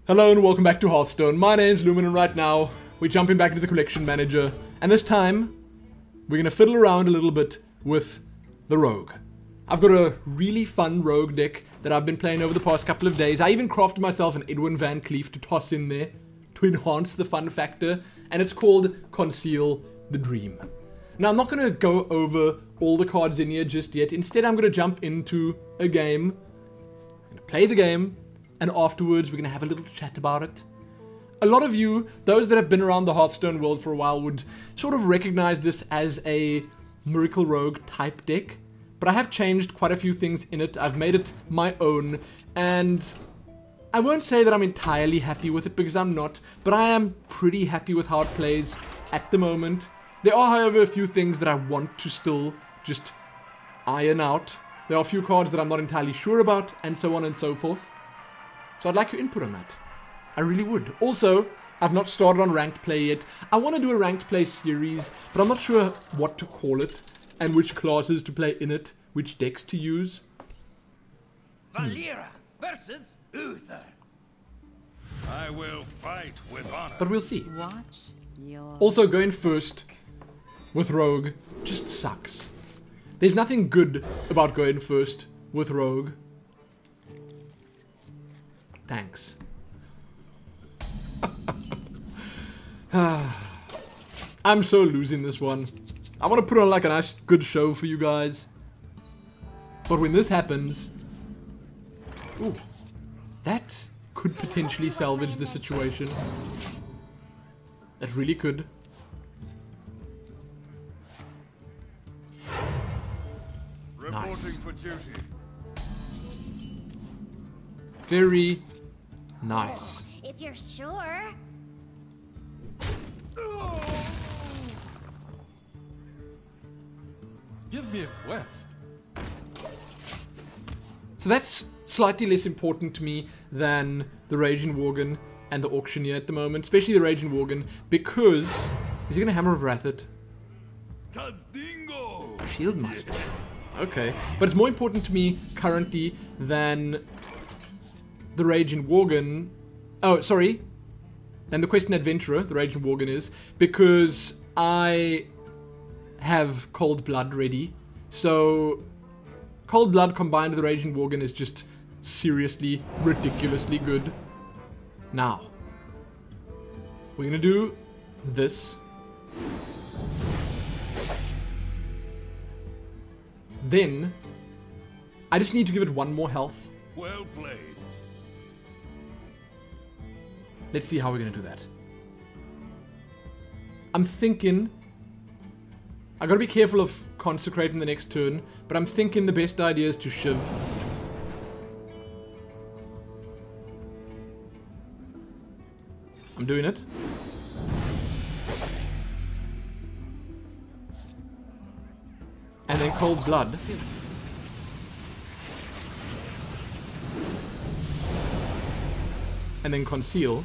Hello and welcome back to Hearthstone. My name's Lumin and right now we're jumping back into the collection manager. And this time we're gonna fiddle around a little bit with the rogue. I've got a really fun rogue deck that I've been playing over the past couple of days. I even crafted myself an Edwin Van Cleef to toss in there to enhance the fun factor. And it's called Conceal the Dream. Now I'm not gonna go over all the cards in here just yet. Instead I'm gonna jump into a game. I'm gonna play the game. And afterwards, we're going to have a little chat about it. A lot of you, those that have been around the Hearthstone world for a while, would sort of recognize this as a Miracle Rogue type deck. But I have changed quite a few things in it. I've made it my own. And I won't say that I'm entirely happy with it, because I'm not. But I am pretty happy with how it plays at the moment. There are, however, a few things that I want to still just iron out. There are a few cards that I'm not entirely sure about, and so on and so forth. So I'd like your input on that. I really would. Also, I've not started on ranked play yet. I want to do a ranked play series, but I'm not sure what to call it, and which classes to play in it, which decks to use. Valera versus Uther. I will fight with honor. But we'll see. Watch your... Also, going first with Rogue just sucks. There's nothing good about going first with Rogue. Thanks. I'm so losing this one. I want to put on like a nice good show for you guys. But when this happens... Ooh. That could potentially salvage the situation. It really could. Nice. For duty. Very nice. If you're sure. Give me a quest. So that's slightly less important to me than the Raging Worgen and the Auctioneer at the moment. Especially the Raging Worgen, because... Is he going to Hammer of Wrath it? Shield Master. Okay. But it's more important to me currently than... the Raging Worgen... Oh, sorry. And the Questing Adventurer, the Raging Worgen is, because I have Cold Blood ready. So, Cold Blood combined with the Raging Worgen is just seriously, ridiculously good. Now, we're gonna do this. Then, I just need to give it one more health. Well played. Let's see how we're gonna do that. I'm thinking... I gotta be careful of consecrating the next turn, but I'm thinking the best idea is to Shiv. I'm doing it. And then Cold Blood. And then Conceal.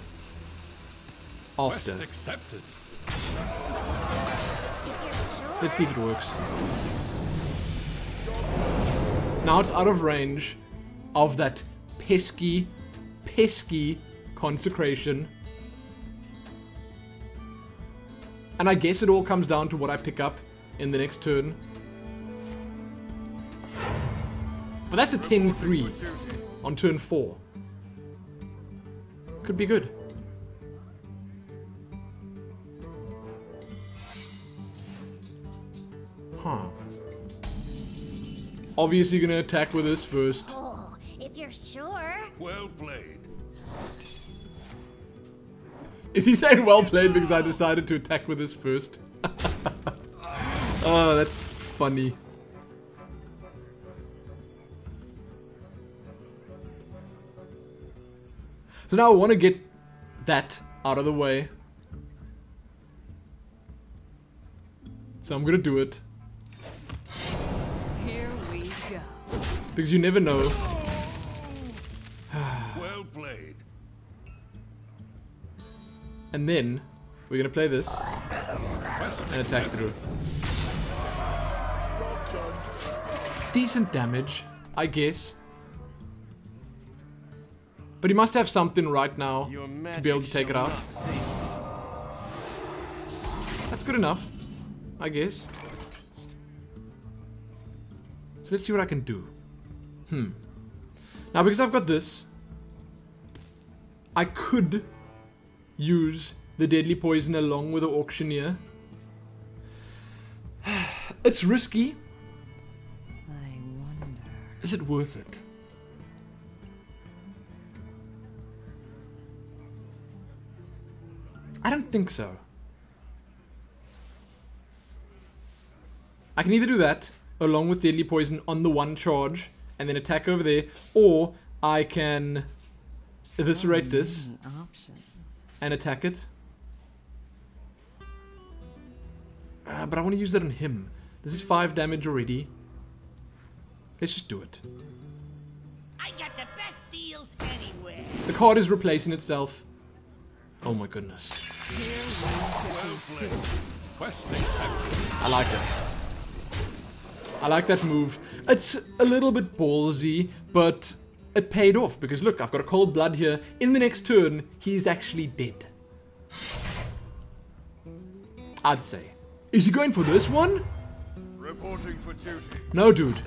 After. Accepted. Let's see if it works. Now it's out of range of that pesky, pesky consecration. And I guess it all comes down to what I pick up in the next turn. But that's a 10-3 on turn 4. Could be good. Huh. Obviously gonna attack with this first. Oh, if you're sure. Well played. Is he saying well played because I decided to attack with this first? Oh, that's funny. So now I want to get that out of the way. So I'm gonna do it. Here we go. Because you never know. Well played. And then we're gonna play this and attack through. It's decent damage, I guess. But he must have something right now Your to be able to take it magic out. shall not save That's good enough, I guess. So let's see what I can do. Now, because I've got this, I could use the deadly poison along with the auctioneer. It's risky. I wonder. Is it worth it? I don't think so. I can either do that, along with deadly poison on the one charge, and then attack over there, or I can eviscerate this Options. and attack it. But I want to use that on him. This is 5 damage already. Let's just do it. I got the best deals anywhere. The card is replacing itself. Oh my goodness. well played. Quest accepted. I like it. I like that move. It's a little bit ballsy, but it paid off because look, I've got a cold blood here. In the next turn, he's actually dead. I'd say. Is he going for this one? Reporting for duty. No, dude.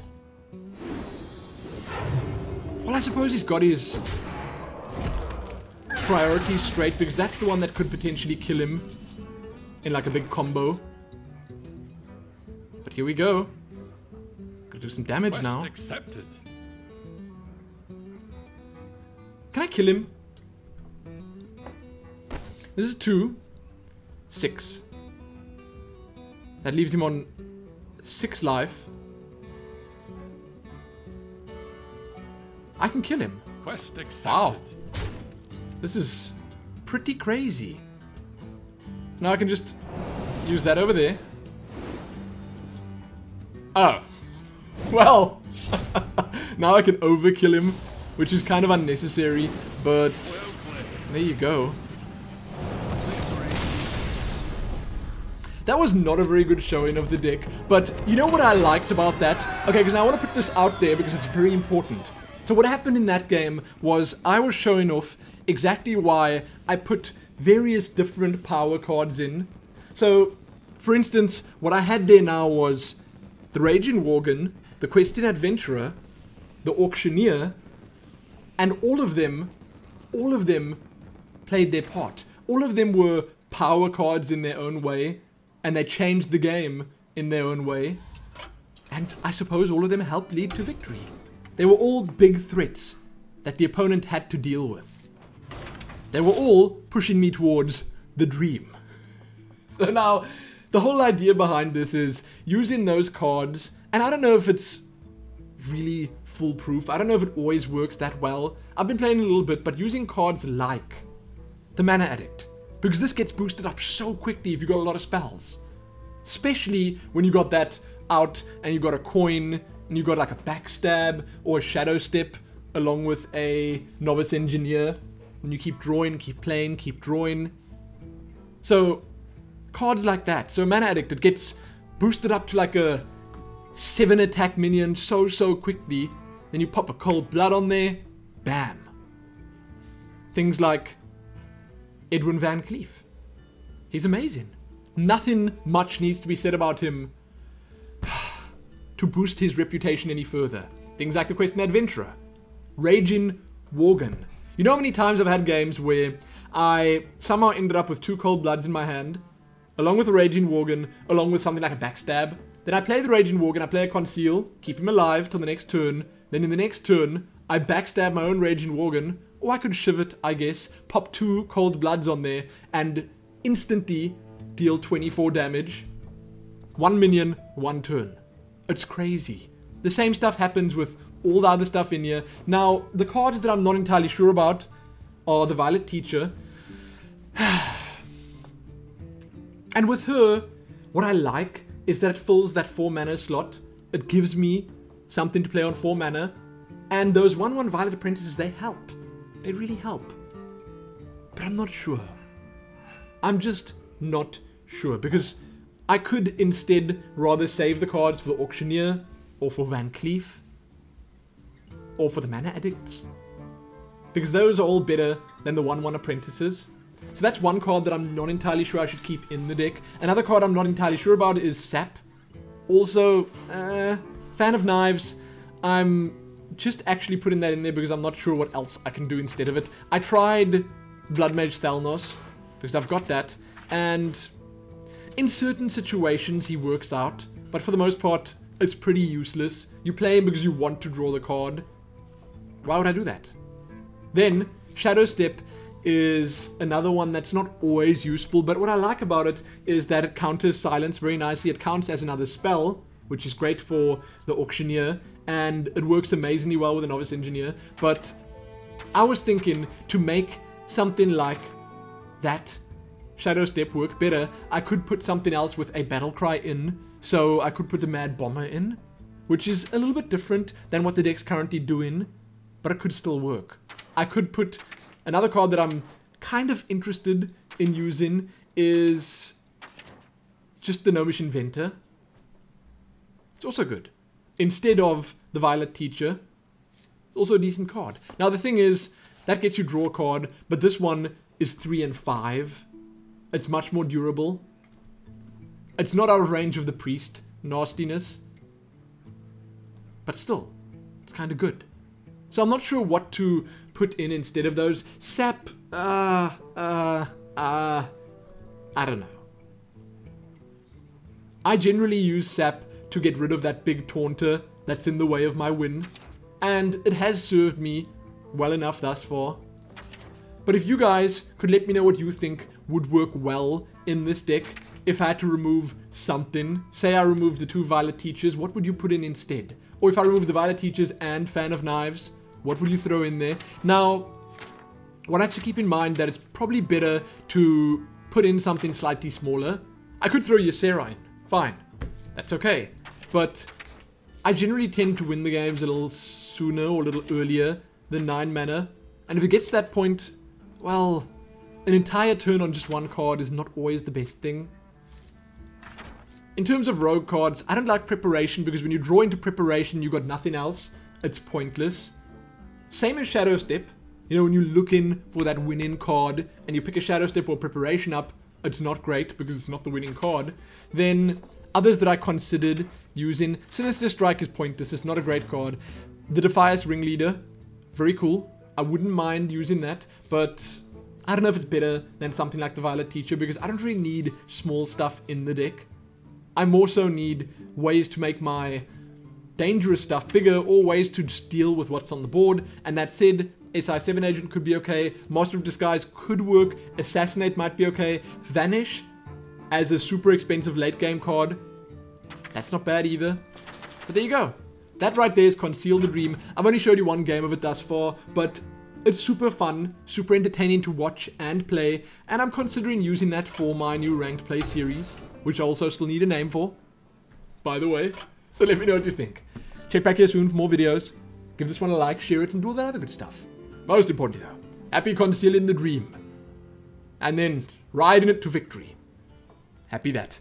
Well, I suppose he's got his priorities straight because that's the one that could potentially kill him in like a big combo. But here we go. Gotta do some damage Quest now. accepted. Can I kill him? This is 2. 6. That leaves him on 6 life. I can kill him. Quest accepted. Wow. This is pretty crazy. Now I can just use that over there. Oh. Well. Now I can overkill him, which is kind of unnecessary, but Well played. there you go. That was not a very good showing of the deck, but you know what I liked about that? Okay, because now I want to put this out there because it's very important. So what happened in that game was I was showing off exactly why I put various different power cards in. So, for instance, what I had there now was the Raging Worgen, the Questing Adventurer, the Auctioneer, and all of them played their part. All of them were power cards in their own way, and they changed the game in their own way. And I suppose all of them helped lead to victory. They were all big threats that the opponent had to deal with. They were all pushing me towards the dream. So now, the whole idea behind this is using those cards, and I don't know if it's really foolproof. I don't know if it always works that well. I've been playing a little bit, but using cards like the Mana Addict, because this gets boosted up so quickly if you got a lot of spells. Especially when you got that out and you got a coin and you got like a backstab or a shadow step along with a novice engineer. And you keep drawing, keep playing, keep drawing. So cards like that. So Mana Addict, it gets boosted up to like a 7 attack minion so quickly. Then you pop a cold blood on there. Bam. Things like Edwin Van Cleef. He's amazing. Nothing much needs to be said about him to boost his reputation any further. Things like the Questing Adventurer, Raging Worgen. You know how many times I've had games where I somehow ended up with 2 cold bloods in my hand, along with a Raging Worgen, along with something like a backstab. Then I play the Raging Worgen, I play a Conceal, keep him alive till the next turn. Then in the next turn, I backstab my own Raging Worgen, or I could shiv it, I guess, pop 2 cold bloods on there, and instantly deal 24 damage. 1 minion, 1 turn. It's crazy. The same stuff happens with all the other stuff in here. Now, the cards that I'm not entirely sure about are the Violet Teacher. And with her, what I like is that it fills that 4 mana slot. It gives me something to play on 4 mana. And those 1/1 Violet Apprentices, they help. They really help. But I'm not sure. I'm just not sure. Because I could instead rather save the cards for the Auctioneer, or for Van Cleef, or for the Mana Addicts. because those are all better than the 1/1 Apprentices. So that's one card that I'm not entirely sure I should keep in the deck. Another card I'm not entirely sure about is Sap. Also, Fan of Knives. I'm just actually putting that in there because I'm not sure what else I can do instead of it. I tried Blood Mage Thalnos, because I've got that, and in certain situations he works out, but for the most part, it's pretty useless. You play him because you want to draw the card. Why would I do that? Then, Shadow Step is another one that's not always useful, but what I like about it is that it counters silence very nicely. It counts as another spell, which is great for the Auctioneer, and it works amazingly well with a Novice Engineer. But I was thinking to make something like that Shadow Step work better, I could put something else with a Battle Cry in. So I could put the Mad Bomber in, which is a little bit different than what the deck's currently doing, but it could still work. I could put another card that I'm kind of interested in using is just the Gnomish Inventor. It's also good. Instead of the Violet Teacher, it's also a decent card. Now the thing is, that gets you draw a card, but this one is 3 and 5. It's much more durable. It's not out of range of the Priest nastiness, but still, it's kind of good. So I'm not sure what to put in instead of those. Sap, I don't know. I generally use Sap to get rid of that big taunter that's in the way of my win, and it has served me well enough thus far. But if you guys could let me know what you think would work well in this deck, if I had to remove something, say I removed the 2 Violet Teachers, what would you put in instead? Or if I remove the Violet Teachers and Fan of Knives, what would you throw in there? Now, one has to keep in mind that it's probably better to put in something slightly smaller. I could throw Ysera in, fine, that's okay. But I generally tend to win the games a little sooner or a little earlier than 9 mana. And if it gets to that point, well, an entire turn on just one card is not always the best thing. In terms of rogue cards, I don't like preparation because when you draw into preparation, you got nothing else. It's pointless. Same as Shadow Step. You know, when you look in for that winning card and you pick a Shadow Step or preparation up, it's not great because it's not the winning card. Then others that I considered using, Sinister Strike is pointless. It's not a great card. The Defias Ringleader, very cool. I wouldn't mind using that, but I don't know if it's better than something like the Violet Teacher because I don't really need small stuff in the deck. I more so need ways to make my dangerous stuff bigger or ways to just deal with what's on the board. And that said, SI7 Agent could be okay, Master of Disguise could work, Assassinate might be okay, Vanish as a super expensive late game card, that's not bad either. But there you go. That right there is Conceal the Dream. I've only showed you one game of it thus far, but it's super fun, super entertaining to watch and play, and I'm considering using that for my new Ranked Play series, which I also still need a name for, by the way. So let me know what you think. Check back here soon for more videos. Give this one a like, share it, and do all that other good stuff. Most importantly though, happy concealing the dream. And then riding it to victory. Happy that.